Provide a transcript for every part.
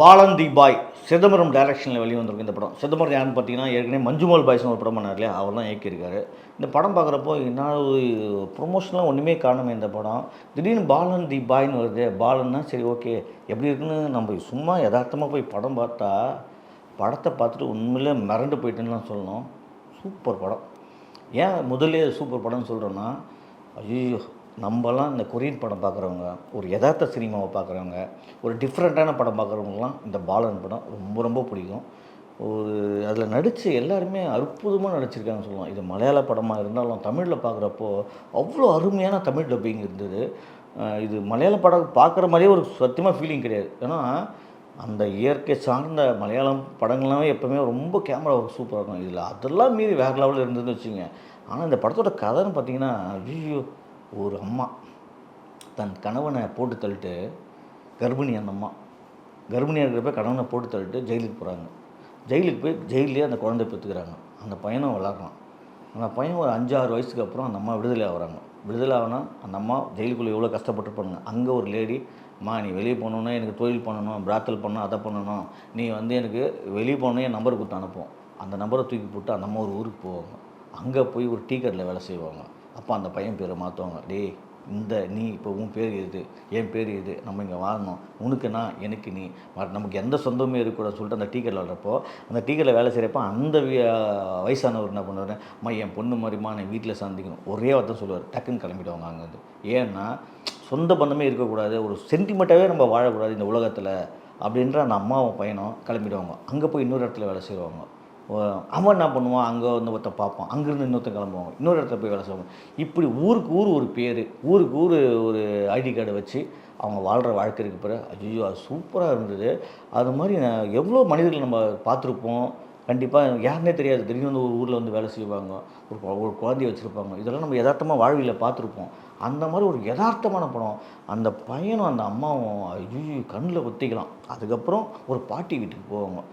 பாலன் தி பாய் சிதம்பரம் டைரக்ஷனில் வெளியே வந்திருக்கு இந்த படம். சிதம்பரம் யாருன்னு பார்த்தீங்கன்னா ஏற்கனவே மஞ்சுமல் பாய்ஸ்னு ஒரு படம் பண்ணார் இல்லையா, அவர் தான் இயக்கியிருக்காரு. இந்த படம் பார்க்குறப்போ என்ன ப்ரொமோஷன்லாம் ஒன்றுமே காணுமே இந்த படம். திடீர்னு பாலன் தி பாய்னு வருது. பாலன்னா சரி ஓகே எப்படி இருக்குன்னு நம்ம சும்மா யதார்த்தமாக போய் படம் பார்த்தா படத்தை பார்த்துட்டு உண்மையிலே மிரண்டு போயிட்டுன்னு தான் சொல்லணும். சூப்பர் படம். ஏன் முதல்ல சூப்பர் படம்னு சொல்கிறோன்னா, ஐயோ நம்மலாம் இந்த கொரியன் படம் பார்க்குறவங்க, ஒரு யதார்த்த சினிமாவை பார்க்குறவங்க, ஒரு டிஃப்ரெண்ட்டான படம் பார்க்குறவங்கலாம் இந்த பாலன் படம் ரொம்ப ரொம்ப பிடிக்கும். ஒரு அதில் நடித்த எல்லாருமே அற்புதமாக நடிச்சிருக்காங்கன்னு சொல்லலாம். இது மலையாள படமாக இருந்தாலும் தமிழில் பார்க்குறப்போ அவ்வளோ அருமையான தமிழ் டப்பிங் இருந்தது. இது மலையாள படம் பார்க்குற மாதிரியே ஒரு சத்தியமாக ஃபீலிங் கிடையாது. ஏன்னா அந்த இயற்கை சார்ந்த மலையாளம் படங்கள்லாமே எப்போவுமே ரொம்ப கேமரா ஒர்க் சூப்பராக இருக்கும். இதில் அதெல்லாம் மீறி வேறு லெவலில் இருந்ததுன்னு வச்சுங்க. ஆனால் இந்த படத்தோட கதைன்னு பார்த்தீங்கன்னா, ஐயோ ஒரு அம்மா தன் கணவனை போட்டு தள்ளிட்டு, கர்ப்பிணி அந்த அம்மா கர்ப்பிணியாக இருக்கிறப்ப கணவனை போட்டு தள்ளிட்டு ஜெயிலுக்கு போகிறாங்க. ஜெயிலுக்கு போய் ஜெயிலே அந்த குழந்தை பெற்றுக்கிறாங்க. அந்த பையனும் வளர்றான். அந்த பையன் ஒரு 5-6 வயசுக்கு அப்புறம் அந்த அம்மா விடுதலை ஆகிறாங்க. விடுதலை ஆகுனா அந்த அம்மா ஜெயிலுக்குள்ளே எவ்வளோ கஷ்டப்பட்டுருப்பாங்க. அங்கே ஒரு லேடி, அம்மா நீ வெளியே போகணுன்னா எனக்கு தொழில் பண்ணணும், பிராத்தல் பண்ணணும், அதை பண்ணணும், நீ வந்து எனக்கு வெளியே போகணும் என் நம்பர் கொடுத்து அனுப்போம். அந்த நம்பரை தூக்கி போட்டு அந்த அம்மா ஒரு ஊருக்கு போவாங்க. அங்கே போய் ஒரு டீ கடையில் வேலை செய்வாங்க. அப்போ அந்த பையன் பேரை மாற்றுவாங்க. டேய் நீ இப்போ உன் பேர் எது, என் பேர் எது, நம்ம இங்கே வாழணும், உனக்கு நான் எனக்கு நீ, நமக்கு எந்த சொந்தமே இருக்கக்கூடாது சொல்லிட்டு அந்த டீ கடையில் வர்றப்போ, அந்த டீ கடையில் வேலை செய்கிறப்போ அந்த வயசானவர் என்ன பண்ணுவார், அம்மா என் பொண்ணு மாதிரிமா நான் வீட்டில் சந்திக்கணும் ஒரே வார்த்தை சொல்லுவார். டக்குன்னு கிளம்பிடுவாங்க அங்கேருந்து. ஏன்னா சொந்த பந்தமே இருக்கக்கூடாது, ஒரு சென்டிமெண்ட்டாகவே நம்ம வாழக்கூடாது இந்த உலகத்தில் அப்படின்ற அந்த அம்மாவும் பையனும் கிளம்பிடுவாங்க. அங்கே போய் இன்னொரு இடத்துல வேலை செய்வாங்க. அவன் என்ன பண்ணுவான், அங்கே வந்து ஒருத்த பார்ப்பான், அங்கேருந்து இன்னொருத்தன் கிளம்புவாங்க, இன்னொரு இடத்துல போய் வேலை செய்வாங்க. இப்படி ஊருக்கு ஊர் ஒரு பேர், ஊருக்கு ஊர் ஒரு ஐடி கார்டை வச்சு அவங்க வாழ்கிற வாழ்க்கை இருக்கு பிறகு. ஐயோ அது சூப்பராக இருந்தது. அது மாதிரி எவ்வளோ மனிதர்கள் நம்ம பார்த்துருப்போம். கண்டிப்பாக யாருன்னே தெரியாது, திடீர்னு வந்து ஒரு ஊரில் வந்து வேலை செய்வாங்க, ஒரு குழந்தைய வச்சுருப்பாங்க. இதெல்லாம் நம்ம யதார்த்தமாக வாழ்வியில் பார்த்துருப்போம். அந்த மாதிரி ஒரு யதார்த்தமான படம். அந்த பையனும் அந்த அம்மாவும் ஐயோ கண்ணில் ஒத்திக்கலாம். அதுக்கப்புறம் ஒரு பாட்டி வீட்டுக்கு போவாங்க.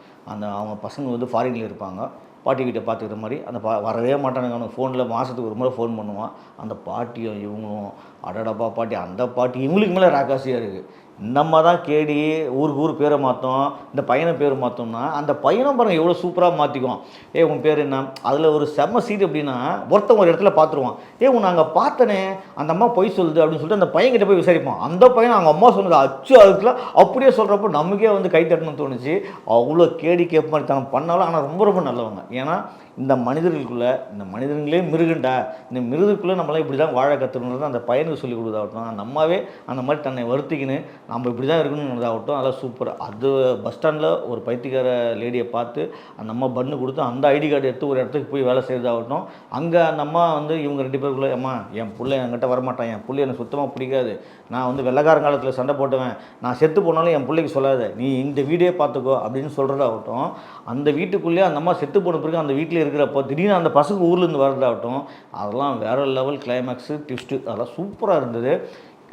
அவங்க பசங்க வந்து ஃபாரினில் இருப்பாங்க. பாட்டி வீட்டை பார்த்துக்கிற மாதிரி அந்த வரவே மாட்டானுங்க. அவனுக்கு ஃபோனில் மாதத்துக்கு ஒரு முறை ஃபோன் பண்ணுவான். அந்த பாட்டியும் இவங்களும் அடடப்பா பாட்டி, அந்த பாட்டி இவங்களுக்கு மேலே ராக்காசியாக இருக்குது. நம்ம தான் கேடி ஊருக்கு ஊர் பேரை மாற்றோம், இந்த பையனை பேர் மாற்றோம்னா அந்த பையனும் பாருங்கள் எவ்வளோ சூப்பராக மாற்றிக்குவான். உன் பேர் என்ன, அதில் ஒரு செம்ம சீட் எப்படின்னா, ஒருத்தன் ஒரு இடத்துல பார்த்துருவான். உன்னை அங்கே பார்த்தனே அந்த அம்மா பொய் சொல்லுது அப்படின்னு சொல்லிட்டு அந்த பையன்கிட்ட போய் விசாரிப்பான். அந்த பையன் அவங்க அம்மா சொன்னது அச்சு அதுக்குள்ள அப்படியே சொல்கிறப்போ நமக்கே வந்து கை தட்டணும்னு தோணுச்சு. அவ்வளோ கேடி கேப் மாதிரி தனம் பண்ணாலும் ஆனால் ரொம்ப ரொம்ப நல்லவங்க. ஏன்னா இந்த மனிதர்களுக்குள்ளே, இந்த மனிதர்களே மிருகண்டா, இந்த மிருகத்துக்குள்ளே நம்மளாம் இப்படி தான் வாழ கற்றுக்கணுன்றது அந்த பையனுக்கு சொல்லிக் கொடுத்தாகட்டும். அந்த அம்மாவே அந்த மாதிரி தன்னை வருத்திக்கின்னு நம்ம இப்படி தான் இருக்கணும்னதாகட்டும். அதெல்லாம் சூப்பர். அது பஸ் ஸ்டாண்டில் ஒரு பைத்தியக்கார லேடியை பார்த்து அந்த அம்மா பண்ணு கொடுத்து அந்த ஐடி கார்டு எடுத்து ஒரு இடத்துக்கு போய் வேலை செய்கிறதாகட்டும். அங்கே அந்த அம்மா வந்து இவங்க 2 பேருக்குள்ளே, அம்மா என் பிள்ளை என்கிட்ட வரமாட்டான், என் பிள்ளை எனக்கு சுத்தமாக பிடிக்காது, நான் வந்து வெள்ளக்காரங்காலத்தில் சண்டை போட்டுவேன், நான் செத்து போனாலும் என் பிள்ளைக்கு சொல்லாத, நீ இந்த வீடே பார்த்துக்கோ அப்படின்னு சொல்கிறதாகட்டும். அந்த வீட்டுக்குள்ளேயே அந்த அம்மா செத்து போன பிறகு அந்த வீட்டில் இருக்கிறப்போ திடீர்னு அந்த பசங்க ஊர்லேருந்து வரதாகட்டும். அதெல்லாம் வேறு லெவல் கிளைமேக்ஸு ட்விஸ்ட்டு அதெல்லாம் சூப்பராக இருந்தது.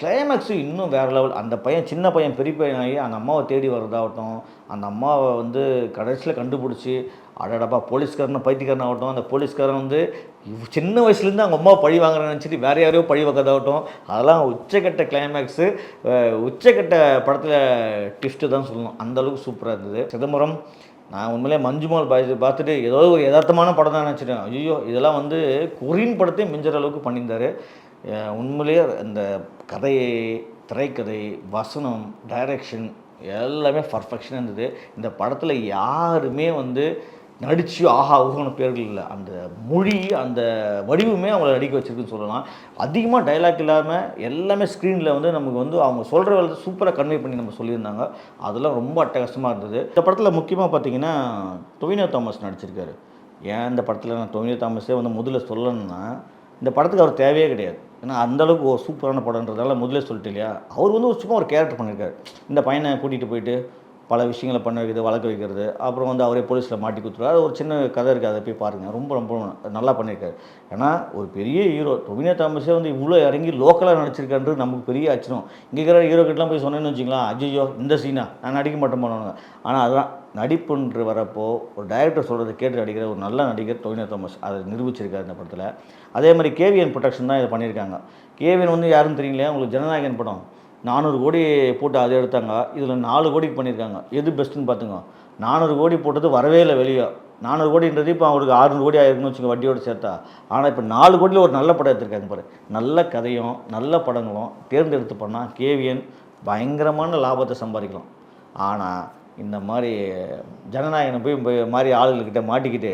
கிளைமேக்ஸு இன்னும் வேறு லெவல். அந்த பையன் சின்ன பையன் பெரிய பையனாகி அந்த அம்மாவை தேடி வர்றதாகட்டும், அந்த அம்மாவை வந்து கடைசியில் கண்டுபிடிச்சி அடடப்பா போலீஸ்காரனை பைத்தியக்காரன் ஆகட்டும். அந்த போலீஸ்காரன் வந்து சின்ன வயசுலேருந்து அவங்க அம்மாவை பழி வாங்குறேன்னு நினச்சிட்டு வேறு யாரையோ பழி வைக்கிறதாகட்டும். அதெல்லாம் உச்சக்கட்ட கிளைமேக்ஸு, உச்சக்கட்ட படத்தில் ட்விஸ்ட்டு தான் சொல்லணும். அந்தளவுக்கு சூப்பராக இருந்தது. சிதம்பரம் நான் உண்மையிலே மஞ்சுமல் பாய்ஸ் பார்த்துட்டு ஏதோ ஒரு யதார்த்தமான படம் தான் நினச்சிட்டேன். ஐயோ இதெல்லாம் வந்து கொரியன் படத்தையும் மிஞ்சுற அளவுக்கு பண்ணியிருந்தார். உண்மையிலேயே இந்த கதை, திரைக்கதை, வசனம், டைரக்ஷன் எல்லாமே பர்ஃபெக்ஷனாக இருந்தது. இந்த படத்தில் யாருமே வந்து நடிச்சு ஆஹா ஊகன பேர்கள் இல்லை. அந்த மொழி, அந்த வடிவுமே அவங்கள நடிக்க வச்சுருக்குன்னு சொல்லலாம். அதிகமாக டைலாக் இல்லாமல் எல்லாமே ஸ்க்ரீனில் வந்து நமக்கு வந்து அவங்க சொல்கிற வேலை சூப்பராக கன்வே பண்ணி நம்ம சொல்லியிருந்தாங்க. அதெல்லாம் ரொம்ப அட்டகாசமாக இருந்தது. இந்த படத்தில் முக்கியமாக பார்த்தீங்கன்னா டொவினோ தாமஸ் நடிச்சிருக்காரு. ஏன் இந்த படத்தில் நான் டொவினோ தாமஸே வந்து முதல்ல சொல்லணும்னா, இந்த படத்துக்கு அவர் தேவையே கிடையாது. ஏன்னா அந்தளவுக்கு ஒரு சூப்பரான படம்ன்றதால முதல்ல சொல்லிட்டு இல்லையா, அவர் வந்து சும்மா ஒரு கேரக்டர் பண்ணியிருக்காரு. இந்த பையனை கூட்டிகிட்டு போயிட்டு பல விஷயங்களை பண்ண வைக்கிறது, வளர்க்க வைக்கிறது, அப்புறம் வந்து அவரே போலீஸில் மாட்டி கொடுத்துருவாரு. அது ஒரு சின்ன கதை இருக்குது, அதை போய் பாருங்கள். ரொம்ப ரொம்ப நல்லா பண்ணியிருக்காரு. ஏன்னா ஒரு பெரிய ஹீரோ டொவினோ தாமஸே வந்து இவ்வளோ இறங்கி லோக்கலாக நடிச்சிருக்கான்றது நமக்கு பெரிய ஆச்சரியம். இங்கே இருக்கிற ஹீரோக்கிட்டலாம் போய் சொன்னேன்னு வச்சுக்கலாம், ஐயோ இந்த சீனா நான் நடிக்க மாட்டேன் பண்ணுவாங்க. ஆனால் அதுதான் நடிப்புன்று வரப்போ ஒரு டைரக்டர் சொல்கிறத கேட்டு நடிக்கிற ஒரு நல்ல நடிகர் டொவினோ தாமஸ். அதை நிரூபிச்சிருக்காரு இந்த படத்தில். அதே மாதிரி கேவிஎன் ப்ரொடக்ஷன் தான் இதை பண்ணியிருக்காங்க. கேவிஎன் வந்து யாருன்னு தெரியலையா உங்களுக்கு, ஜனநாயகன் படம் 400 கோடி போட்டு அதை எடுத்தாங்க. இதில் 4 கோடிக்கு பண்ணியிருக்காங்க. எது பெஸ்ட்டுன்னு பார்த்துங்க. 400 கோடி போட்டது வரவே இல்லை வெளியே. 400 கோடின்றது இப்போ அவருக்கு 600 கோடி ஆயிருக்குன்னு வச்சுக்கோங்க, வட்டியோடு சேர்த்தா. ஆனால் இப்போ 4 கோடியில் ஒரு நல்ல படம் எடுத்திருக்காங்க பாரு. நல்ல கதையும் நல்ல படங்களும் தேர்ந்தெடுத்து பண்ணால் கேவிஎன் பயங்கரமான லாபத்தை சம்பாதிக்கலாம். ஆனால் இந்த மாதிரி ஜனநாயகனை போய் மாதிரி ஆளுங்கக்கிட்ட மாட்டிக்கிட்டு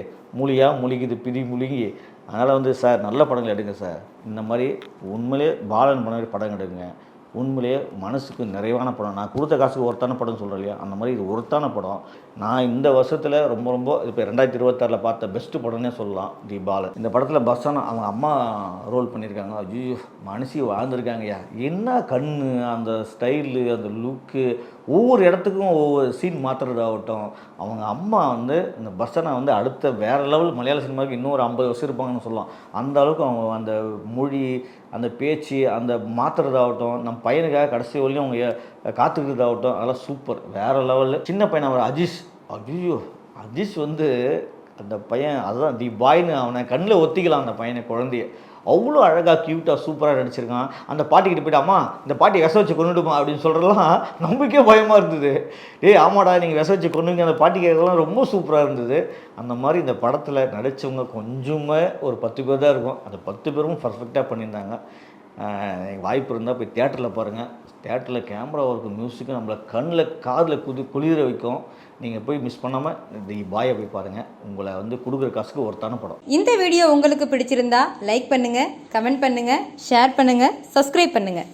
முழிக்குது பிதி முழுங்கி. அதனால் சார் நல்ல படங்கள் எடுங்க சார். இந்த மாதிரி உண்மையிலே பாலன் பண்ண படம் எடுங்க. உண்மையிலேயே மனசுக்கு நிறைவான படம். நான் கொடுத்த காசுக்கு ஒருத்தான படம் சொல்கிறேன் இல்லையா, அந்த மாதிரி இது ஒருத்தான படம். நான் இந்த வருஷத்தில் ரொம்ப இப்போ 2026 பார்த்த பெஸ்ட்டு படம்னே சொல்லலாம் தி பாலன். இந்த படத்தில் பஸ்ஸான அவங்க அம்மா ரோல் பண்ணியிருக்காங்க. ஐயோ மனசி வாழ்ந்துருக்காங்கய்யா. என்ன கண்ணு, அந்த ஸ்டைலு, அந்த லுக்கு, ஒவ்வொரு இடத்துக்கும் ஒவ்வொரு சீன் மாற்றுறதாகட்டும். அவங்க அம்மா இந்த பஸ்ஸனை அடுத்த வேறு லெவல் மலையாள சினிமாவுக்கு இன்னும் ஒரு 50 வருஷம் இருப்பாங்கன்னு சொல்லலாம். அந்த அளவுக்கு அவங்க அந்த மொழி, அந்த பேச்சு, அந்த மாற்றுறதாகட்டும், நம்ம பையனுக்காக கடைசி வரையும் அவங்க காத்துக்கிறதாகட்டும், அதெல்லாம் சூப்பர் வேறு லெவலில். சின்ன பையன் அவர் அஜீஷ். ஐயோ அஜீஷ் அந்த பையன் அதுதான் தி பாய்னு அவனை கண்ணில் ஒத்திக்கலாம். அந்த பையனை குழந்தைய அவ்வளோ அழகாக க்யூட்டாக சூப்பராக நடிச்சிருக்கான். அந்த பாட்டிக்கிட்ட போய்ட்டு அம்மா இந்த பாட்டி விஷ வச்சு கொண்டுடுமா அப்படின்னு சொல்கிறலாம் நம்பிக்கே பயமாக இருந்தது. ஆமாடா நீங்கள் விஷ வச்சு கொண்டுங்க அந்த பாட்டி கேட்கலாம் ரொம்ப சூப்பராக இருந்தது. அந்த மாதிரி இந்த படத்தில் நடித்தவங்க கொஞ்சமே ஒரு 10 பேர் தான் இருக்கும். அந்த 10 பேரும் பர்ஃபெக்டாக பண்ணியிருந்தாங்க. வாய்ப்பு இருந்தால் போய் தியேட்டரில் பாருங்கள். தியேட்டரில் கேமரா ஒர்க்கு, மியூசிக்கு நம்மளை கண்ணில் காதில் குளிர வைக்கும். நீங்கள் போய் மிஸ் பண்ணாமல் தி பாயை போய் பாருங்கள். உங்களை கொடுக்குற காசுக்கு ஒருத்தான படம். இந்த வீடியோ உங்களுக்கு பிடிச்சிருந்தா லைக் பண்ணுங்கள், கமெண்ட் பண்ணுங்கள், ஷேர் பண்ணுங்கள், சப்ஸ்கிரைப் பண்ணுங்கள்.